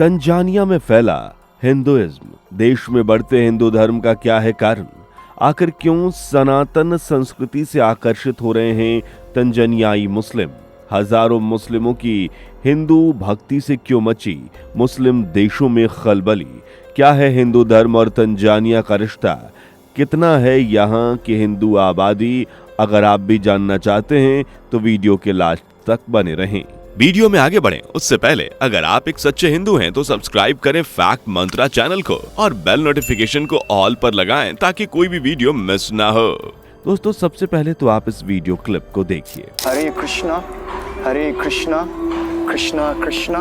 Tanzania में फैला Hinduism. देश में बढ़ते हिंदू धर्म का क्या है कारण? आखिर क्यों सनातन संस्कृति से आकर्षित हो रहे हैं तंजानियाई मुस्लिम? हजारों मुस्लिमों की हिंदू भक्ति से क्यों मची मुस्लिम देशों में खलबली? क्या है हिंदू धर्म और तंजानिया का रिश्ता? कितना है यहाँ की हिंदू आबादी? अगर आप भी जानना चाहते हैं तो वीडियो के लास्ट तक बने रहें। वीडियो में आगे बढ़ें उससे पहले अगर आप एक सच्चे हिंदू हैं तो सब्सक्राइब करें फैक्ट मंत्रा चैनल को और बेल नोटिफिकेशन को ऑल पर लगाएं ताकि कोई भी वीडियो मिस ना हो। दोस्तों, सबसे पहले तो आप इस वीडियो क्लिप को देखिए। हरे कृष्णा कृष्णा कृष्णा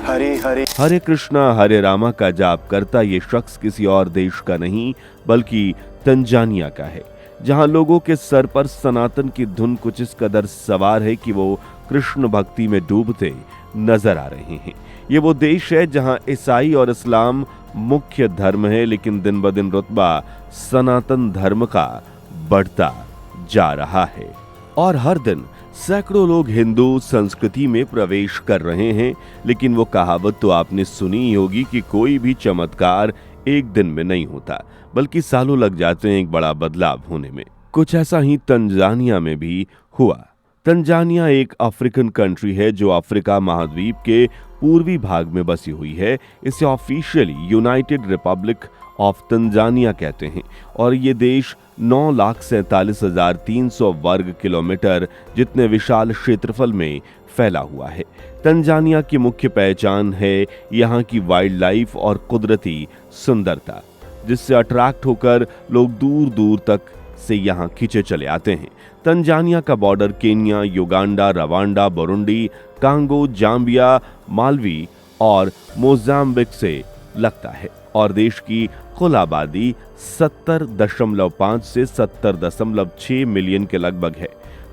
हरे हरे। हरे कृष्णा हरे रामा का जाप करता ये शख्स किसी और देश का नहीं बल्कि तंजानिया का है, जहां लोगों के सर पर सनातन की धुन कुछ इस कदर सवार है कि वो कृष्ण भक्ति में डूबते नजर आ रहे हैं। ये वो देश है जहां ईसाई और इस्लाम मुख्य धर्म है, लेकिन दिन ब दिन रुतबा सनातन धर्म का बढ़ता जा रहा है और हर दिन सैकड़ों लोग हिंदू संस्कृति में प्रवेश कर रहे हैं। लेकिन वो कहावत तो आपने सुनी ही होगी कि कोई भी चमत्कार एक दिन में नहीं होता, बल्कि सालों लग जाते हैं एक बड़ा बदलाव होने में। कुछ ऐसा ही तंजानिया में भी हुआ। तंजानिया एक अफ्रीकन कंट्री है जो अफ्रीका महाद्वीप के पूर्वी भाग में बसी हुई है। इसे officially United Republic of Tanzania कहते हैं और ये देश 9,47,300 वर्ग किलोमीटर जितने विशाल क्षेत्रफल में फैला हुआ है। तंजानिया की मुख्य पहचान है यहाँ की वाइल्ड लाइफ और कुदरती सुंदरता, जिससे अट्रैक्ट होकर लोग दूर दूर तक से यहाँ खींचे चले आते हैं। तंजानिया का border Kenya, Uganda, Rwanda, Burundi, Congo, Zambia, Malvi और मोजाम्बिक से लगता है और देश की कुल आबादी 70.5 से 70.6 मिलियन के लगभग है।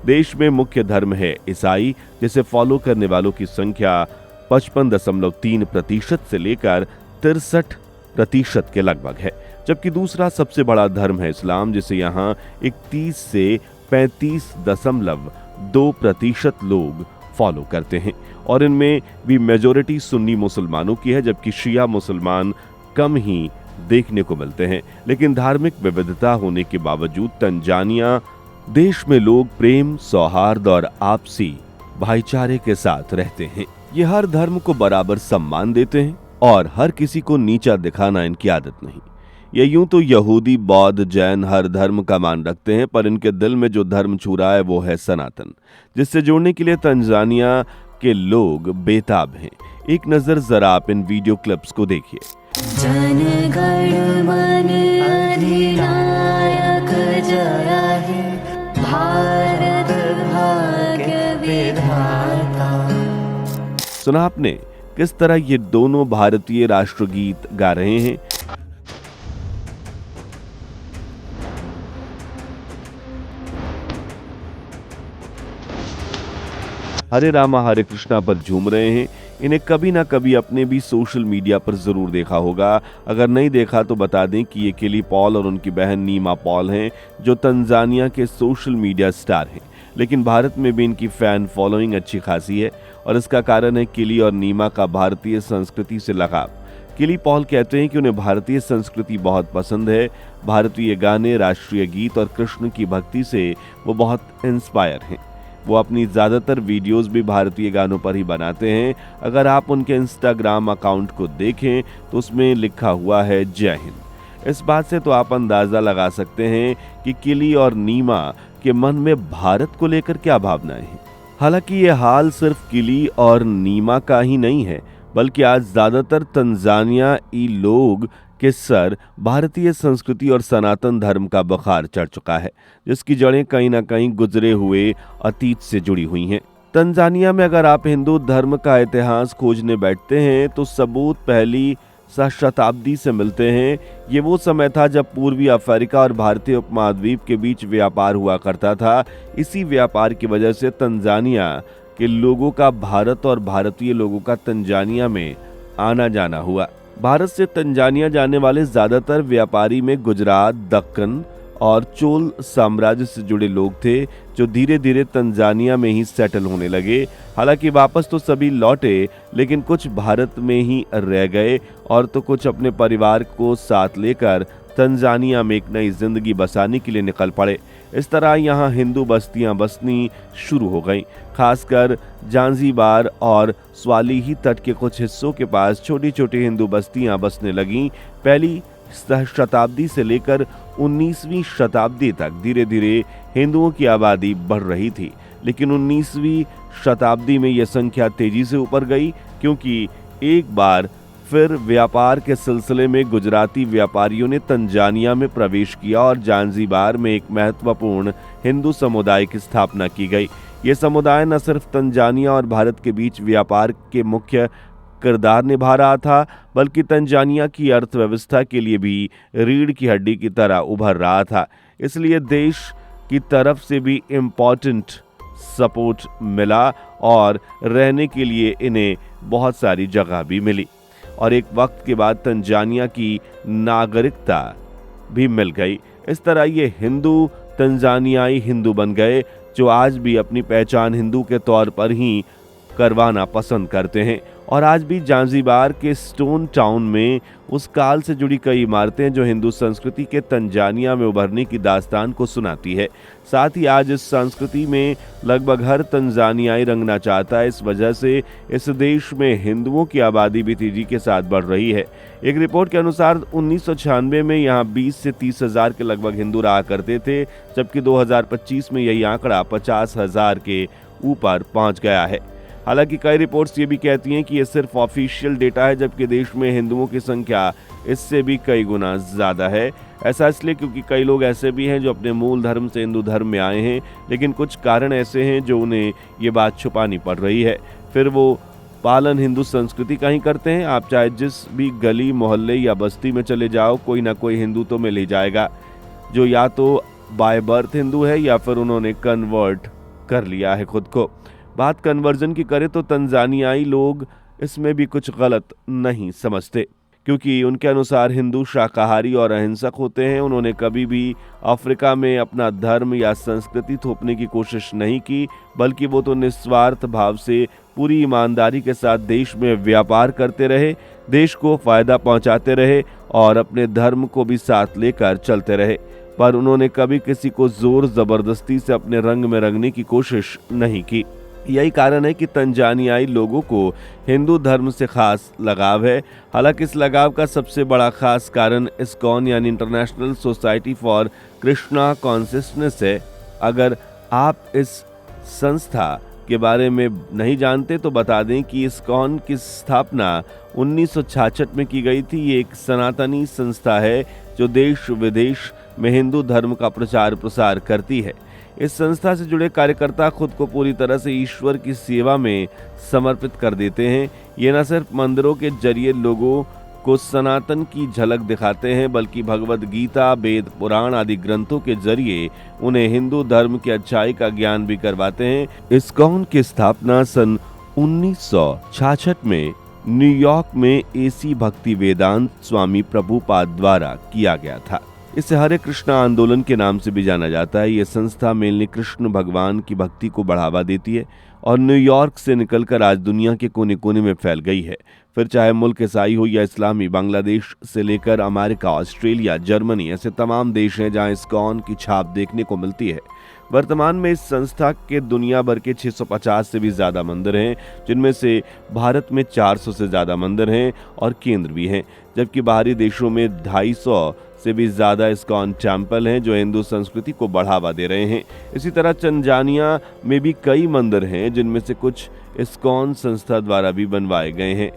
देश में मुख्य धर्म है ईसाई, जिसे फॉलो करने वालों की संख्या 55.3% से लेकर 63% के लगभग है, जबकि दूसरा सबसे बड़ा धर्म है इस्लाम, जिसे यहाँ 31 से 35.2% लोग फॉलो करते हैं और इनमें भी मेजोरिटी सुन्नी मुसलमानों की है, जबकि शिया मुसलमान कम ही देखने को मिलते हैं। लेकिन धार्मिक विविधता होने के बावजूद तंजानिया देश में लोग प्रेम, सौहार्द और आपसी भाईचारे के साथ रहते हैं। ये हर धर्म को बराबर सम्मान देते हैं और हर किसी को नीचा दिखाना इनकी आदत नहीं। ये यूं तो यहूदी, बौद्ध, जैन हर धर्म का मान रखते हैं, पर इनके दिल में जो धर्म छू रहा है वो है सनातन, जिससे जुड़ने के लिए तंजानिया के लोग बेताब हैं। एक नजर जरा आप इन वीडियो क्लिप्स को देखिए। जनगण मन अधिनायक जय हे, भारत भाग्य विधाता। सुना आपने किस तरह ये दोनों भारतीय राष्ट्रगीत गा रहे हैं। हरे रामा हरे कृष्णा पर झूम रहे हैं। इन्हें कभी ना कभी अपने भी सोशल मीडिया पर जरूर देखा होगा। अगर नहीं देखा तो बता दें कि ये केली पॉल और उनकी बहन नीमा पॉल हैं, जो तंजानिया के सोशल मीडिया स्टार हैं। लेकिन भारत में भी इनकी फैन फॉलोइंग अच्छी खासी है और इसका कारण है केली और नीमा का भारतीय संस्कृति से लगाव। केली पॉल कहते हैं कि उन्हें भारतीय संस्कृति बहुत पसंद है। भारतीय गाने, राष्ट्रीय गीत और कृष्ण की भक्ति से वो बहुत इंस्पायर हैं। वो अपनी ज़्यादातर वीडियोस भी भारतीय गानों पर ही बनाते हैं। अगर आप उनके इंस्टाग्राम अकाउंट को देखें तो उसमें लिखा हुआ है जय हिंद। इस बात से तो आप अंदाज़ा लगा सकते हैं कि केली और नीमा के मन में भारत को लेकर क्या भावनाएं हैं। हालांकि ये हाल सिर्फ केली और नीमा का ही नहीं है, बल्कि आज ज़्यादातर तंजानियाई लोग के सर भारतीय संस्कृति और सनातन धर्म का बुखार चढ़ चुका है, जिसकी जड़ें कहीं ना कहीं गुजरे हुए अतीत से जुड़ी हुई हैं। तंजानिया में अगर आप हिंदू धर्म का इतिहास खोजने बैठते हैं तो सबूत पहली शताब्दी से मिलते हैं। ये वो समय था जब पूर्वी अफ्रीका और भारतीय उपमहाद्वीप के बीच व्यापार हुआ करता था। इसी व्यापार की वजह से तंजानिया के लोगों का भारत और भारतीय लोगों का तंजानिया में आना जाना हुआ। भारत से तंजानिया जाने वाले ज्यादातर व्यापारी में गुजरात, दक्कन और चोल साम्राज्य से जुड़े लोग थे जो धीरे धीरे तंजानिया में ही सेटल होने लगे। हालांकि वापस तो सभी लौटे, लेकिन कुछ भारत में ही रह गए और तो कुछ अपने परिवार को साथ लेकर तंजानिया में एक नई जिंदगी बसाने के लिए निकल पड़े। इस तरह यहाँ हिंदू बस्तियां बसनी शुरू हो गईं। खासकर जांजीबार और स्वालिही तट के कुछ हिस्सों के पास छोटी छोटी हिंदू बस्तियां बसने लगीं। पहली शताब्दी से लेकर 19वीं शताब्दी तक धीरे धीरे हिंदुओं की आबादी बढ़ रही थी, लेकिन 19वीं शताब्दी में यह संख्या तेजी से ऊपर गई, क्योंकि एक बार फिर व्यापार के सिलसिले में गुजराती व्यापारियों ने तंजानिया में प्रवेश किया और जांजीबार में एक महत्वपूर्ण हिंदू समुदाय की स्थापना की गई। ये समुदाय न सिर्फ तंजानिया और भारत के बीच व्यापार के मुख्य किरदार निभा रहा था, बल्कि तंजानिया की अर्थव्यवस्था के लिए भी रीढ़ की हड्डी की तरह उभर रहा था। इसलिए देश की तरफ से भी इम्पोर्टेंट सपोर्ट मिला और रहने के लिए इन्हें बहुत सारी जगह भी मिली और एक वक्त के बाद तंजानिया की नागरिकता भी मिल गई। इस तरह ये हिंदू तंजानियाई हिंदू बन गए, जो आज भी अपनी पहचान हिंदू के तौर पर ही करवाना पसंद करते हैं। और आज भी जांजीबार के स्टोन टाउन में उस काल से जुड़ी कई इमारतें जो हिंदू संस्कृति के तंजानिया में उभरने की दास्तान को सुनाती है। साथ ही आज इस संस्कृति में लगभग हर तंजानियाई रंगना चाहता है। इस वजह से इस देश में हिंदुओं की आबादी भी तेजी के साथ बढ़ रही है। एक रिपोर्ट के अनुसार 1996 में यहाँ 20 से 30 हजार के लगभग हिंदू रहा करते थे, जबकि 2025 में यही आंकड़ा 50 हजार के ऊपर पहुँच गया है। हालांकि कई रिपोर्ट्स ये भी कहती हैं कि ये सिर्फ ऑफिशियल डेटा है, जबकि देश में हिंदुओं की संख्या इससे भी कई गुना ज़्यादा है। ऐसा इसलिए क्योंकि कई लोग ऐसे भी हैं जो अपने मूल धर्म से हिंदू धर्म में आए हैं, लेकिन कुछ कारण ऐसे हैं जो उन्हें ये बात छुपानी पड़ रही है। फिर वो पालन हिंदू संस्कृति का ही करते हैं। आप चाहे जिस भी गली मोहल्ले या बस्ती में चले जाओ, कोई ना कोई हिंदू तो मिल ही जाएगा, जो या तो बाय बर्थ हिंदू है या फिर उन्होंने कन्वर्ट कर लिया है खुद को। बात कन्वर्जन की करें तो तंजानियाई लोग इसमें भी कुछ गलत नहीं समझते, क्योंकि उनके अनुसार हिंदू शाकाहारी और अहिंसक होते हैं। उन्होंने कभी भी अफ्रीका में अपना धर्म या संस्कृति थोपने की कोशिश नहीं की, बल्कि वो तो निस्वार्थ भाव से पूरी ईमानदारी के साथ देश में व्यापार करते रहे, देश को फायदा पहुंचाते रहे और अपने धर्म को भी साथ लेकर चलते रहे। पर उन्होंने कभी किसी को जोर जबरदस्ती से अपने रंग में रंगने की कोशिश नहीं की। यही कारण है कि तंजानियाई लोगों को हिंदू धर्म से खास लगाव है। हालांकि इस लगाव का सबसे बड़ा खास कारण इस्कॉन यानी international society for Krishna consciousness है। अगर आप इस संस्था के बारे में नहीं जानते तो बता दें कि इस्कॉन की स्थापना 1966 में की गई थी। ये एक सनातनी संस्था है जो देश विदेश में हिंदू धर्म का प्रचार प्रसार करती है। इस संस्था से जुड़े कार्यकर्ता खुद को पूरी तरह से ईश्वर की सेवा में समर्पित कर देते हैं। ये न सिर्फ मंदिरों के जरिए लोगों को सनातन की झलक दिखाते हैं, बल्कि भगवद गीता, वेद, पुराण आदि ग्रंथों के जरिए उन्हें हिंदू धर्म की अच्छाई का ज्ञान भी करवाते हैं। इस्कॉन की स्थापना सन 1966 में न्यूयॉर्क में एसी भक्ति वेदांत स्वामी प्रभुपाद द्वारा किया गया था। इसे हरे कृष्णा आंदोलन के नाम से भी जाना जाता है। ये संस्था मेनली कृष्ण भगवान की भक्ति को बढ़ावा देती है और न्यूयॉर्क से निकलकर आज दुनिया के कोने कोने में फैल गई है। फिर चाहे मुल्क ईसाई हो या इस्लामी, बांग्लादेश से लेकर अमेरिका, ऑस्ट्रेलिया, जर्मनी, ऐसे तमाम देश हैं जहां इस्कॉन की छाप देखने को मिलती है। वर्तमान में इस संस्था के दुनिया भर के 650 से भी ज़्यादा मंदिर हैं, जिनमें से भारत में 400 से ज़्यादा मंदिर हैं और केंद्र भी हैं, जबकि बाहरी देशों में 250 से भी ज़्यादा इस्कॉन टेम्पल हैं जो हिंदू संस्कृति को बढ़ावा दे रहे हैं। इसी तरह तंजानिया में भी कई मंदिर हैं, जिनमें से कुछ इस्कॉन संस्था द्वारा भी बनवाए गए हैं,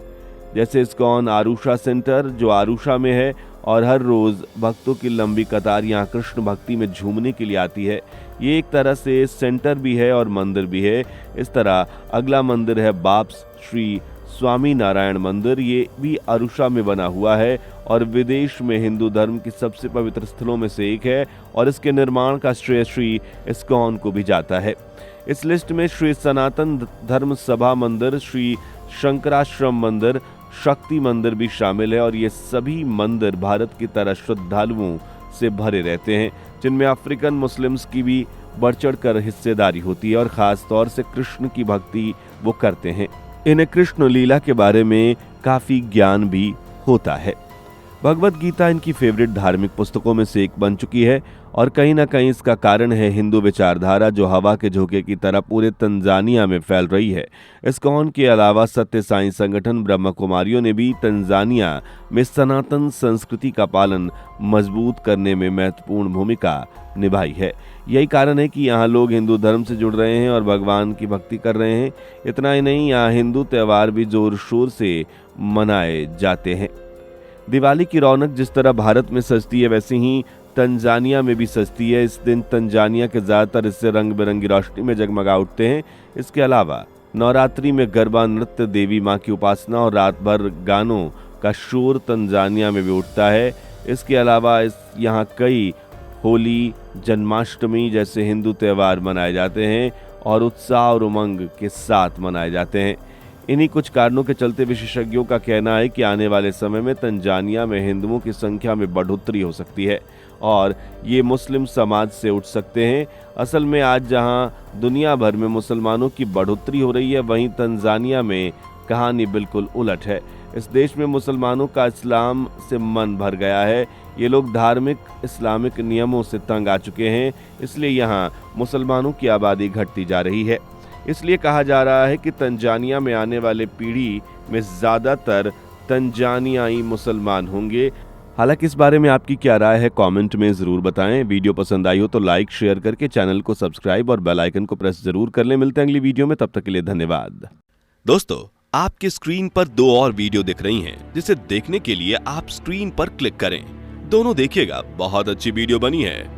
जैसे इस्कॉन आरुषा सेंटर जो आरुषा में है और हर रोज़ भक्तों की लंबी कतार यहाँ कृष्ण भक्ति में झूमने के लिए आती है। ये एक तरह से सेंटर भी है और मंदिर भी है। इस तरह अगला मंदिर है बाप्स श्री स्वामी नारायण मंदिर। ये भी आरुषा में बना हुआ है और विदेश में हिंदू धर्म की सबसे पवित्र स्थलों में से एक है और इसके निर्माण का श्रेय श्री इस्कॉन को भी जाता है। इस लिस्ट में श्री सनातन धर्म सभा मंदिर, श्री शंकराश्रम मंदिर, शक्ति मंदिर भी शामिल है और ये सभी मंदिर भारत की तरह श्रद्धालुओं से भरे रहते हैं, जिनमें अफ्रीकन मुस्लिम्स की भी बढ़ चढ़ कर हिस्सेदारी होती है और खास तौर से कृष्ण की भक्ति वो करते हैं। इन्हें कृष्ण लीला के बारे में काफी ज्ञान भी होता है। भगवत गीता इनकी फेवरेट धार्मिक पुस्तकों में से एक बन चुकी है और कहीं ना कहीं इसका कारण है हिंदू विचारधारा जो हवा के झोंके की तरह पूरे तंजानिया में फैल रही है। इस्कॉन के अलावा सत्य साई संगठन ब्रह्म कुमारियों ने भी तंजानिया में सनातन संस्कृति का पालन मजबूत करने में महत्वपूर्ण भूमिका निभाई है। यही कारण है कि यहाँ लोग हिंदू धर्म से जुड़ रहे हैं और भगवान की भक्ति कर रहे हैं। इतना ही नहीं, यहाँ हिंदू त्यौहार भी जोर शोर से मनाए जाते हैं। दिवाली की रौनक जिस तरह भारत में सजती है वैसे ही तंजानिया में भी सजती है। इस दिन तंजानिया के ज़्यादातर हिस्से रंग बिरंगी रोशनी में जगमगा उठते हैं। इसके अलावा नवरात्रि में गरबा नृत्य, देवी माँ की उपासना और रात भर गानों का शोर तंजानिया में भी उठता है। इसके अलावा यहाँ कई होली, जन्माष्टमी जैसे हिंदू त्यौहार मनाए जाते हैं और उत्साह और उमंग के साथ मनाए जाते हैं। इन्हीं कुछ कारणों के चलते विशेषज्ञों का कहना है कि आने वाले समय में तंजानिया में हिंदुओं की संख्या में बढ़ोतरी हो सकती है और ये मुस्लिम समाज से उठ सकते हैं। असल में आज जहां दुनिया भर में मुसलमानों की बढ़ोतरी हो रही है, वहीं तंजानिया में कहानी बिल्कुल उलट है। इस देश में मुसलमानों का इस्लाम से मन भर गया है। ये लोग धार्मिक इस्लामिक नियमों से तंग आ चुके हैं, इसलिए यहाँ मुसलमानों की आबादी घटती जा रही है। इसलिए कहा जा रहा है कि तंजानिया में आने वाले पीढ़ी में ज़्यादातर तंजानियाई मुसलमान होंगे। हालांकि इस बारे में आपकी क्या राय है कमेंट में ज़रूर बताएं। वीडियो पसंद आई हो तो लाइक शेयर करके चैनल को सब्सक्राइब और बेल आइकन को प्रेस जरूर कर लें। मिलते हैं अगली वीडियो में, तब तक के लिए धन्यवाद। दोस्तों, आपकी स्क्रीन पर 2 और वीडियो दिख रही हैं, जिसे देखने के लिए आप स्क्रीन पर क्लिक करें। दोनों देखिएगा, बहुत अच्छी वीडियो बनी है।